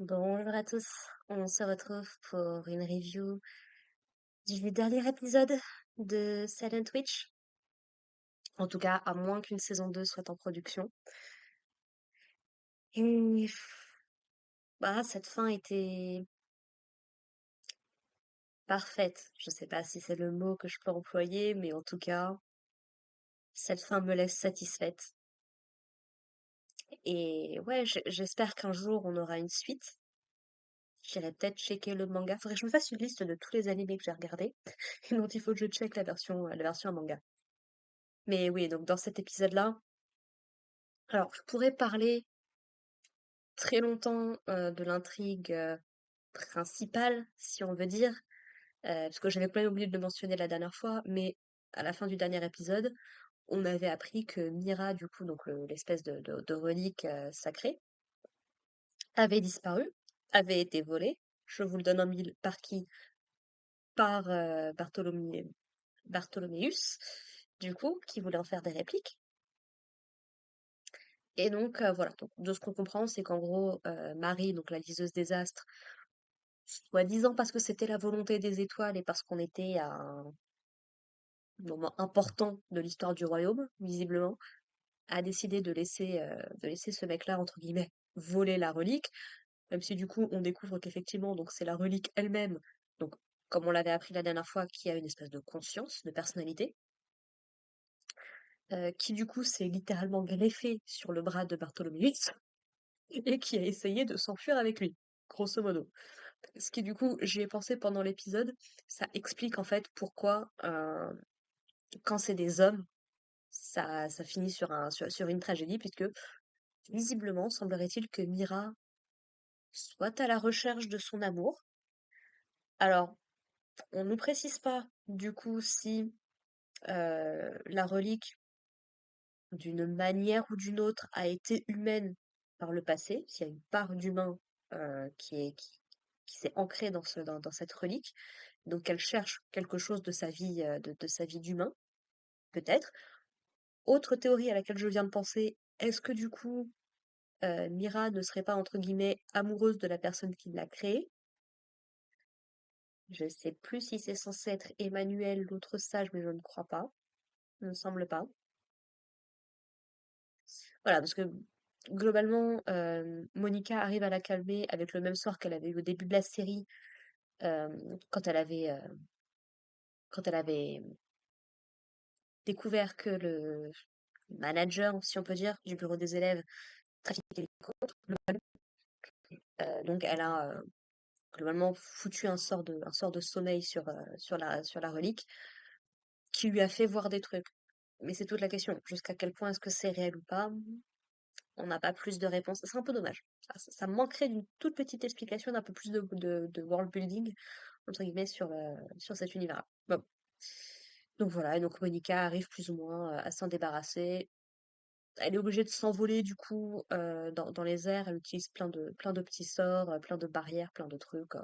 Bonjour à tous, on se retrouve pour une review du dernier épisode de Silent Witch. En tout cas, à moins qu'une saison 2 soit en production. Et cette fin était parfaite. Je sais pas si c'est le mot que je peux employer, mais en tout cas, cette fin me laisse satisfaite. Et ouais, j'espère qu'un jour on aura une suite. J'irai peut-être checker le manga. Faudrait que je me fasse une liste de tous les animés que j'ai regardés et dont il faut que je check la version manga. Mais oui, donc dans cet épisode-là, alors je pourrais parler très longtemps de l'intrigue principale, si on veut dire, parce que j'avais pas oublié de le mentionner la dernière fois, mais à la fin du dernier épisode, on avait appris que Mira, du coup, donc l'espèce de relique sacrée, avait disparu, avait été volée. Je vous le donne en mille par qui? Par Bartholoméus, du coup, qui voulait en faire des répliques. Et donc, voilà, donc, de ce qu'on comprend, c'est qu'en gros, Marie, donc la liseuse des astres, soi-disant parce que c'était la volonté des étoiles et parce qu'on était à un moment important de l'histoire du royaume, visiblement, a décidé de laisser ce mec-là, entre guillemets, voler la relique, même si du coup on découvre qu'effectivement, donc c'est la relique elle-même, donc comme on l'avait appris la dernière fois, qui a une espèce de conscience, de personnalité, qui du coup s'est littéralement greffée sur le bras de Bartholoméus et qui a essayé de s'enfuir avec lui, grosso modo. Ce qui du coup, j'y ai pensé pendant l'épisode, ça explique en fait pourquoi quand c'est des hommes, ça finit sur une tragédie, puisque visiblement, semblerait-il que Mira soit à la recherche de son amour. Alors, on ne nous précise pas du coup si la relique, d'une manière ou d'une autre, a été humaine par le passé, s'il y a une part d'humain qui s'est ancrée dans cette relique, donc elle cherche quelque chose de sa vie, de sa vie d'humain, peut-être. Autre théorie à laquelle je viens de penser, est-ce que du coup, Mira ne serait pas entre guillemets amoureuse de la personne qui l'a créée? Je sais plus si c'est censé être Emmanuel, l'autre sage, mais je ne crois pas. Il me semble pas. Voilà, parce que globalement, Monica arrive à la calmer avec le même sort qu'elle avait eu au début de la série, euh, quand elle avait, euh, quand elle avait découvert que le manager, si on peut dire, du bureau des élèves trafiquait les codes. Donc elle a globalement foutu un sort de sommeil sur la relique qui lui a fait voir des trucs. Mais c'est toute la question. Jusqu'à quel point est-ce que c'est réel ou pas? On n'a pas plus de réponses. C'est un peu dommage. Ça me manquerait d'une toute petite explication, d'un peu plus de world building, entre guillemets, sur cet univers. Bon. Donc voilà, et donc Monica arrive plus ou moins à s'en débarrasser. Elle est obligée de s'envoler du coup dans les airs. Elle utilise plein de petits sorts, plein de barrières, plein de trucs.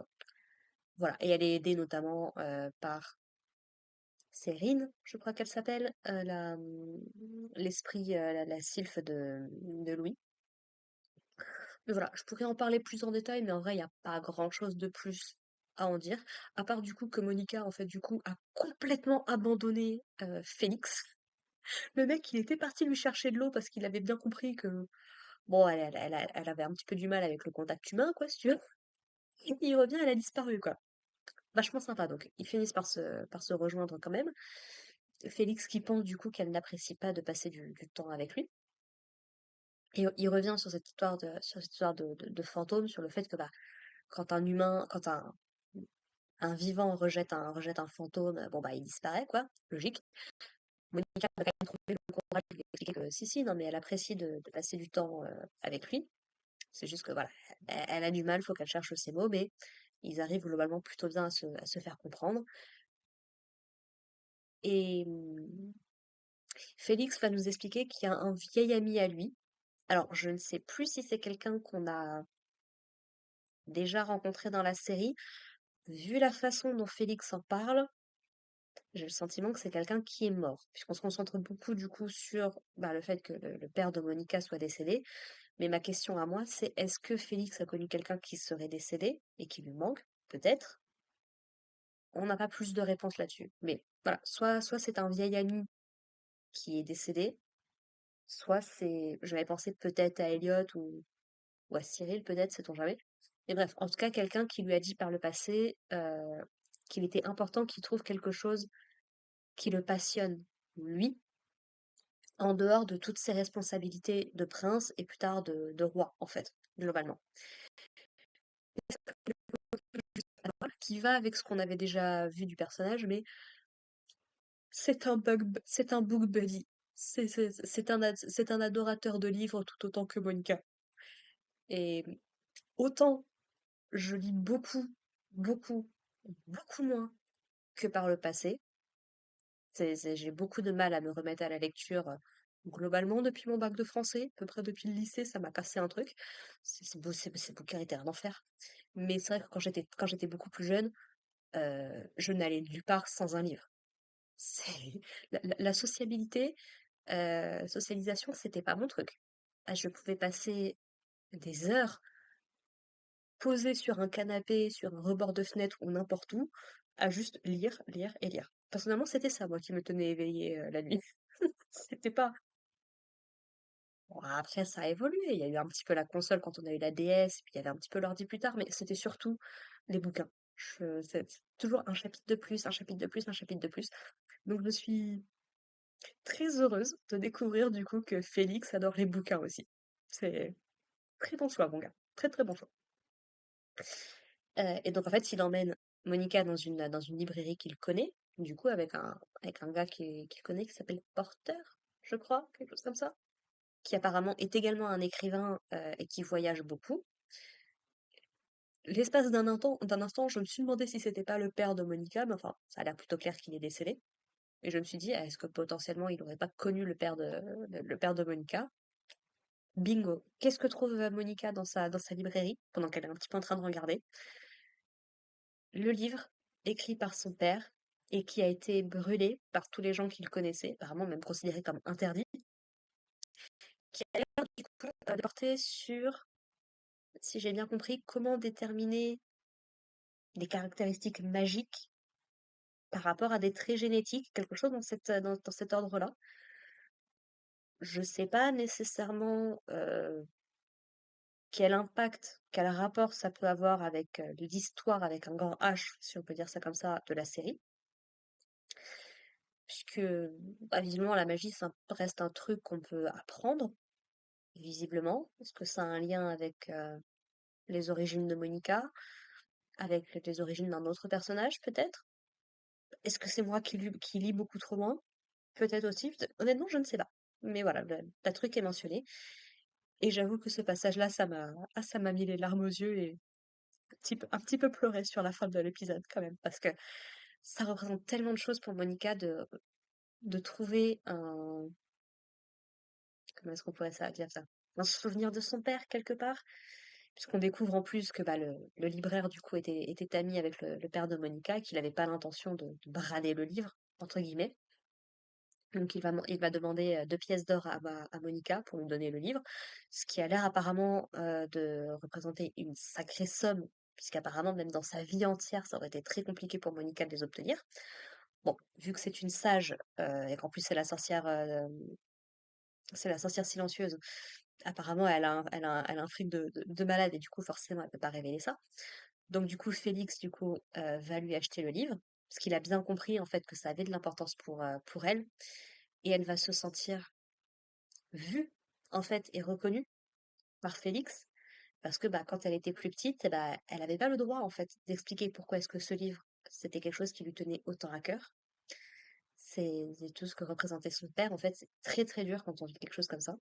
Voilà, et elle est aidée notamment par Cérine, je crois qu'elle s'appelle, l'esprit, la sylphe de Louis. Mais voilà, je pourrais en parler plus en détail, mais en vrai, il n'y a pas grand-chose de plus à en dire. À part du coup que Monica, en fait, du coup, a complètement abandonné Félix. Le mec, il était parti lui chercher de l'eau parce qu'il avait bien compris que, bon, elle avait un petit peu du mal avec le contact humain, quoi, si tu veux. Il revient, elle a disparu, quoi. Vachement sympa, donc ils finissent par se rejoindre quand même. Félix qui pense du coup qu'elle n'apprécie pas de passer du temps avec lui. Et il revient sur cette histoire de fantôme, sur le fait que bah, quand un vivant rejette un fantôme, bon bah il disparaît, quoi, logique. Monica a quand même trouvé le courage de lui expliquer que si, si, non mais elle apprécie de passer du temps avec lui. C'est juste que voilà, elle a du mal, faut qu'elle cherche ses mots, mais ils arrivent globalement plutôt bien à se faire comprendre. Et Félix va nous expliquer qu'il y a un vieil ami à lui. Alors, je ne sais plus si c'est quelqu'un qu'on a déjà rencontré dans la série. Vu la façon dont Félix en parle, j'ai le sentiment que c'est quelqu'un qui est mort, puisqu'on se concentre beaucoup du coup sur bah, le fait que le père de Monica soit décédé. Mais ma question à moi, c'est est-ce que Félix a connu quelqu'un qui serait décédé et qui lui manque? Peut-être. On n'a pas plus de réponses là-dessus. Mais voilà, soit c'est un vieil ami qui est décédé, soit c'est, j'avais pensé peut-être à Elliot ou à Cyril, peut-être, sait-on jamais. Mais bref, en tout cas, quelqu'un qui lui a dit par le passé qu'il était important qu'il trouve quelque chose qui le passionne, lui, en dehors de toutes ses responsabilités de prince et plus tard de roi, en fait, globalement. Qui va avec ce qu'on avait déjà vu du personnage, mais c'est un book buddy. C'est un adorateur de livres tout autant que Monica. Et autant je lis beaucoup, beaucoup, beaucoup moins que par le passé. J'ai beaucoup de mal à me remettre à la lecture globalement depuis mon bac de français, à peu près depuis le lycée, ça m'a cassé un truc. Ces bouquins étaient un enfer. Mais c'est vrai que quand j'étais beaucoup plus jeune, je n'allais nulle part sans un livre. C'est la sociabilité, socialisation, c'était pas mon truc. Ah, je pouvais passer des heures posée sur un canapé, sur un rebord de fenêtre ou n'importe où, à juste lire, lire et lire. Personnellement, c'était ça, moi, qui me tenait éveillée la nuit. C'était pas. Bon, après, ça a évolué. Il y a eu un petit peu la console quand on a eu la DS, puis il y avait un petit peu l'ordi plus tard, mais c'était surtout les bouquins. C'est toujours un chapitre de plus, un chapitre de plus, un chapitre de plus. Donc, je suis très heureuse de découvrir du coup que Félix adore les bouquins aussi. C'est très bon choix, mon gars. Très très bon choix. Et donc en fait, il emmène Monica dans une librairie qu'il connaît, du coup avec un gars qu'il connaît qui s'appelle Porter, je crois, quelque chose comme ça, qui apparemment est également un écrivain et qui voyage beaucoup. L'espace d'un instant, je me suis demandé si c'était pas le père de Monica, mais enfin, ça a l'air plutôt clair qu'il est décédé. Et je me suis dit, ah, est-ce que potentiellement il n'aurait pas connu le père de Monica? Bingo. Qu'est-ce que trouve Monica dans sa librairie, pendant qu'elle est un petit peu en train de regarder? Le livre, écrit par son père et qui a été brûlé par tous les gens qu'il connaissait, apparemment même considéré comme interdit, qui a l'air du coup de porter sur, si j'ai bien compris, comment déterminer les caractéristiques magiques par rapport à des traits génétiques, quelque chose dans cet ordre-là. Je sais pas nécessairement quel impact, quel rapport ça peut avoir avec l'histoire avec un grand H, si on peut dire ça comme ça, de la série. Puisque bah, visiblement la magie, ça reste un truc qu'on peut apprendre, visiblement. Est-ce que ça a un lien avec les origines de Monica, avec les origines d'un autre personnage, peut-être? Est-ce que c'est moi qui lis beaucoup trop loin? Peut-être aussi. Honnêtement, je ne sais pas. Mais voilà, le truc est mentionné. Et j'avoue que ce passage-là, ça m'a mis les larmes aux yeux et un petit peu pleuré sur la fin de l'épisode quand même, parce que ça représente tellement de choses pour Monica de trouver comment est-ce qu'on pourrait dire ça? Un souvenir de son père quelque part, puisqu'on découvre en plus que bah, le libraire du coup était ami avec le père de Monica, qu'il n'avait pas l'intention de brader le livre, entre guillemets. Donc il va demander 2 pièces d'or à Monica pour lui donner le livre, ce qui a l'air apparemment de représenter une sacrée somme, puisqu'apparemment même dans sa vie entière, ça aurait été très compliqué pour Monica de les obtenir. Bon, vu que c'est une sage et qu'en plus c'est la sorcière silencieuse. Apparemment, elle a un fric de malade et du coup, forcément, elle peut pas révéler ça. Donc, du coup, Félix, du coup, va lui acheter le livre parce qu'il a bien compris, en fait, que ça avait de l'importance pour elle et elle va se sentir vue, en fait, et reconnue par Félix parce que, bah, quand elle était plus petite, eh bah, elle avait pas le droit, en fait, d'expliquer pourquoi est-ce que ce livre, c'était quelque chose qui lui tenait autant à cœur. C'est tout ce que représentait son père, en fait, c'est très, très dur quand on vit quelque chose comme ça.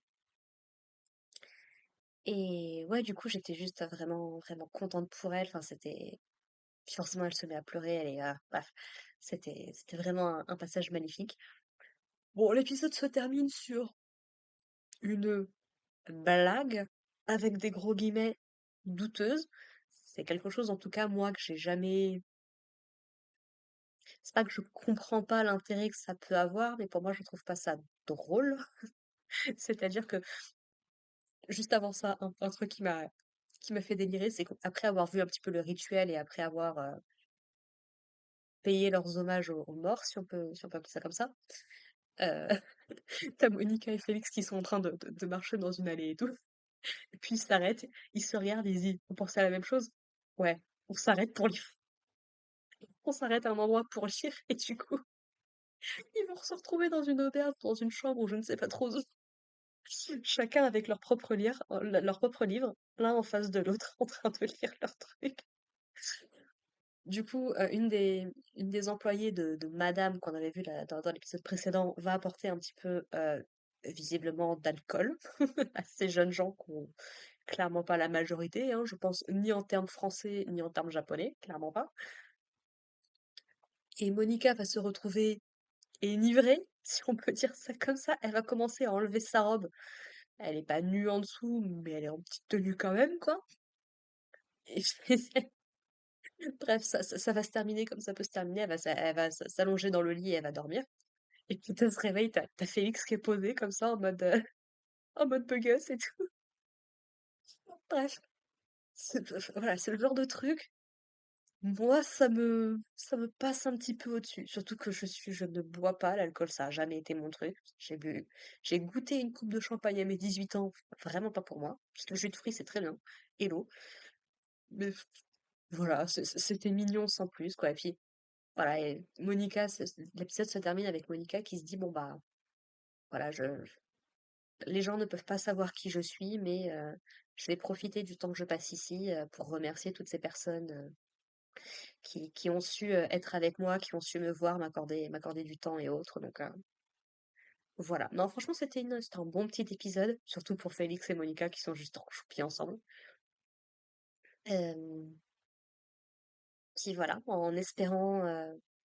Et ouais, du coup, j'étais juste vraiment, vraiment contente pour elle. Enfin, c'était. Puis forcément, elle se met à pleurer. Elle est. Bref, c'était vraiment un passage magnifique. Bon, l'épisode se termine sur une blague, avec des gros guillemets, douteuse. C'est quelque chose, en tout cas, moi, que j'ai jamais. C'est pas que je comprends pas l'intérêt que ça peut avoir, mais pour moi, je trouve pas ça drôle. C'est-à-dire que juste avant ça, un truc qui m'a fait délirer, c'est qu'après avoir vu un petit peu le rituel et après avoir payé leurs hommages aux morts, si on peut appeler ça comme ça, euh, t'as Monica et Félix qui sont en train de marcher dans une allée et tout. Et puis ils s'arrêtent, ils se regardent, ils disent, on pensait à la même chose? Ouais, on s'arrête pour lire. On s'arrête à un endroit pour lire et du coup, ils vont se retrouver dans une auberge, dans une chambre ou je ne sais pas trop où. Chacun avec leur propre livre, l'un en face de l'autre, en train de lire leur truc. Du coup, une des employées de Madame qu'on avait vu dans l'épisode précédent va apporter un petit peu, visiblement, d'alcool à ces jeunes gens qui ont clairement pas la majorité, hein, je pense, ni en termes français, ni en termes japonais, clairement pas. Et Monica va se retrouver énivrée, si on peut dire ça comme ça. Elle va commencer à enlever sa robe. Elle est pas nue en dessous, mais elle est en petite tenue quand même, quoi. Et bref, ça va se terminer comme ça peut se terminer. Elle va s'allonger dans le lit et elle va dormir. Et puis elle se réveille, t'as Félix qui est posé comme ça en mode, en mode beau gosse et tout. Bref, voilà, c'est le genre de truc. Moi, ça me passe un petit peu au-dessus. Surtout que je ne bois pas l'alcool, ça a jamais été mon truc. J'ai goûté une coupe de champagne à mes 18 ans, vraiment pas pour moi. Parce que le jus de fruits, c'est très bien. Et l'eau. Mais voilà, c'était mignon sans plus, quoi. Et puis, voilà, et Monica, l'épisode se termine avec Monica qui se dit, bon bah, voilà, les gens ne peuvent pas savoir qui je suis, mais je vais profiter du temps que je passe ici pour remercier toutes ces personnes qui ont su être avec moi, qui ont su me voir, m'accorder du temps et autres. Donc voilà. Non, franchement, c'était un bon petit épisode, surtout pour Félix et Monica qui sont juste trop choupis ensemble. Euh, Puis voilà, en espérant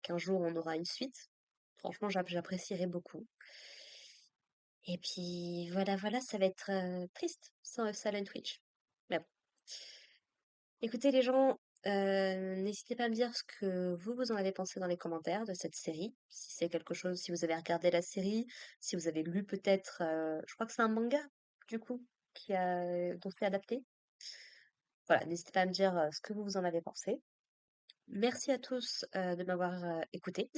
qu'un jour on aura une suite. Franchement, j'apprécierais beaucoup. Et puis voilà, voilà, ça va être triste sans Silent Witch. Mais bon. Écoutez les gens, n'hésitez pas à me dire ce que vous en avez pensé dans les commentaires de cette série. Si c'est quelque chose, si vous avez regardé la série, si vous avez lu peut-être, je crois que c'est un manga, du coup, dont c'est adapté. Voilà, n'hésitez pas à me dire ce que vous en avez pensé. Merci à tous de m'avoir écouté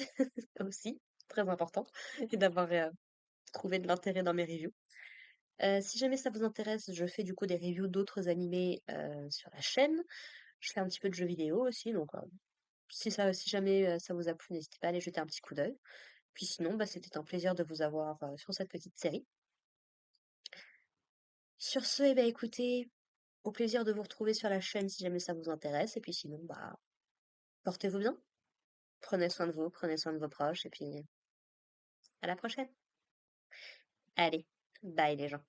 aussi, très important, et d'avoir trouvé de l'intérêt dans mes reviews. Si jamais ça vous intéresse, je fais du coup des reviews d'autres animés sur la chaîne. Je fais un petit peu de jeux vidéo aussi, donc si jamais ça vous a plu, n'hésitez pas à aller jeter un petit coup d'œil. Puis sinon, bah, c'était un plaisir de vous avoir sur cette petite série. Sur ce, eh ben, écoutez, au plaisir de vous retrouver sur la chaîne si jamais ça vous intéresse. Et puis sinon, bah, portez-vous bien. Prenez soin de vous, prenez soin de vos proches, et puis à la prochaine. Allez, bye les gens.